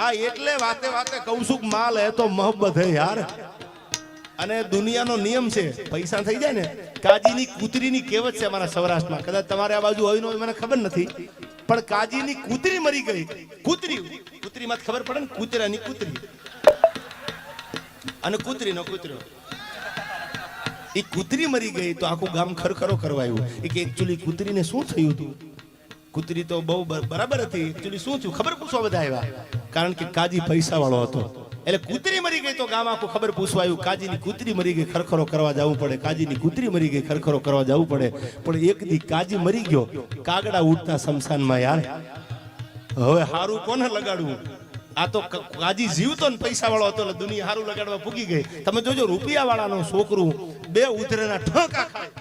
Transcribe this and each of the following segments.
આ એટલે વાતે વાતે કહું છું કે માલ હે તો મોહબ્બત હે યાર. અને દુનિયાનો નિયમ છે, પૈસા થઈ જાય ને કાજીની કૂતરીની કહેવત છે અમારા સૌરાષ્ટ્રમાં, કદાચ તમારે આ બાજુ હોય મને ખબર નથી, પણ કાજીની કૂતરી મરી ગઈ. કૂતરીમાં ખબર પડે ને, કૂતરાની કૂતરી અને કૂતરીનો કૂતરો. એ કૂતરી મરી ગઈ તો આખું ગામ ખરખરો કરવાયું કે એકચ્યુઅલી કૂતરીને શું થયું હતું. કૂતરી તો બહુ બરાબર હતી, એકચ્યુઅલી શું થયું ખબર પૂછવા બધા આવ્યા, કારણ કે કાજી પૈસા વાળો હતો. એટલે કૂતરી મરી ગઈ તો ગામ આખું ખબર પૂછવા આવ્યું, કાજીની કૂતરી મરી ગઈ, ખરખરો કરવા જવું પડે. કાજીની કૂતરી મરી ગઈ, ખરખરો કરવા જવું પડે. પણ એક દી કાજી મરી ગયો, કાગડા ઉડતા શમશાનમાં યાર. હવે હારું કોને લગાડવું? આ તો કાજી જીવતો ને પૈસા વાળો હતો એટલે દુનિયા હારું લગાડવા પૂગી ગઈ. તમે જોજો રૂપિયા વાળાનો છોકરું બે ઉધરેના ઠોકા ખાય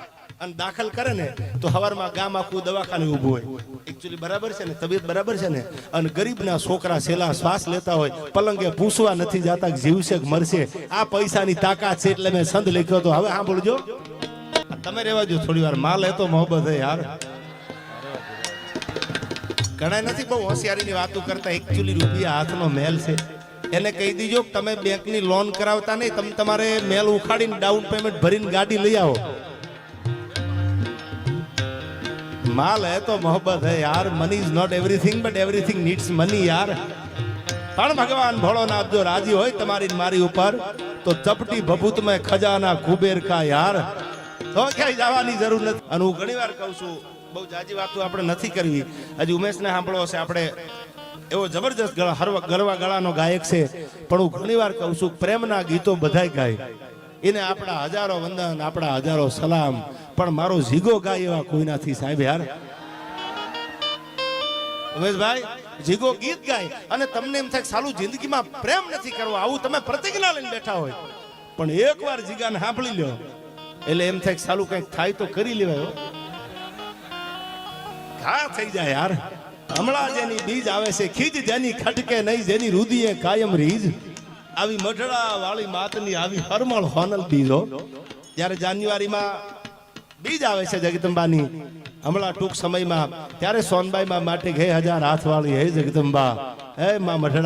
અને દાખલ કરે ને તો હવારમાં ગામ આખું દવાખાને ઊભું હોય. એકચ્યુઅલી બરાબર છે ને, તબિયત બરાબર છે ને. અને ગરીબના છોકરા છેલ્લા શ્વાસ લેતા હોય, પલંગે પૂછવા નથી જાતા કે જીવશે કે મરશે. આ પૈસાની તાકાત છે એટલે મેં સંદ લખ્યો તો. હવે સાંભળજો, તમે રહેવા દો થોડી વાર. માલ હે તો મોહબ્બત હે યાર. ઘણા નથી બહુ હોશિયારીની વાતો કરતા, એકચ્યુઅલી રૂપિયા હાથનો મેલ છે. એને કહી દીજો કે તમે બેંકની લોન કરાવતા નહીં, તમે તમારે મેલ ઉખાડીને ડાઉન પેમેન્ટ ભરીને ગાડી લઈ આવો. માલ હે તો મોહબ્બત હે યાર. Money is not everything but everything needs money યાર. પણ ભગવાન ભોળોનાથ જો રાજી હોય તમારી મારી ઉપર તો ચપટી ભભૂત મેં ખજાના કુબેર કા યાર. તો ક્યાંય જવાની જરૂર નથી. અને હું ઘણી વાર કહું છું, બહુ જાજી વાતો આપણે નથી કરવી. હજી ઉમેશને સાંભળો હશે, આપણે એવો જબરજસ્ત ગરવા ગળાનો ગાયક છે, પણ હું ઘણી વાર કહું છું પ્રેમના ગીતો બધાય ગાય. એને આપણા હજારો વંદન, આપણા હજારો સલામ, પણ મારો જીગો ગાય એવા કોઈ નથી સાહેબ યાર. ઉમેશભાઈ જીગો ગીત ગાય અને તમને એમ થાય સાલું જિંદગીમાં પ્રેમ નથી કરવો, આવું તમે પ્રતિજ્ઞા લઈને બેઠા હોય, પણ એકવાર જીગાને સાંભળી લ્યો એટલે એમ થાય સાલું કંઈક થાય તો કરી લેવાય. ઘા થઈ જાય યાર. હમણાં જેની બીજ આવે છે ખીજ, જેની ખટકે નહીં, જેની રુદીએ કાયમ રીજ. આવી મઢડા વાળી માતની આવી હરમળ હોનલ બીજો. જ્યારે જાન્યુઆરીમાં બીજ આવે છે જગદંબાની, હમણાં ટૂંક સમયમાં, ત્યારે સોનબાઈમાં માટે 1000 હાથ વાળી હે જગદંબા, હે માં મઢડા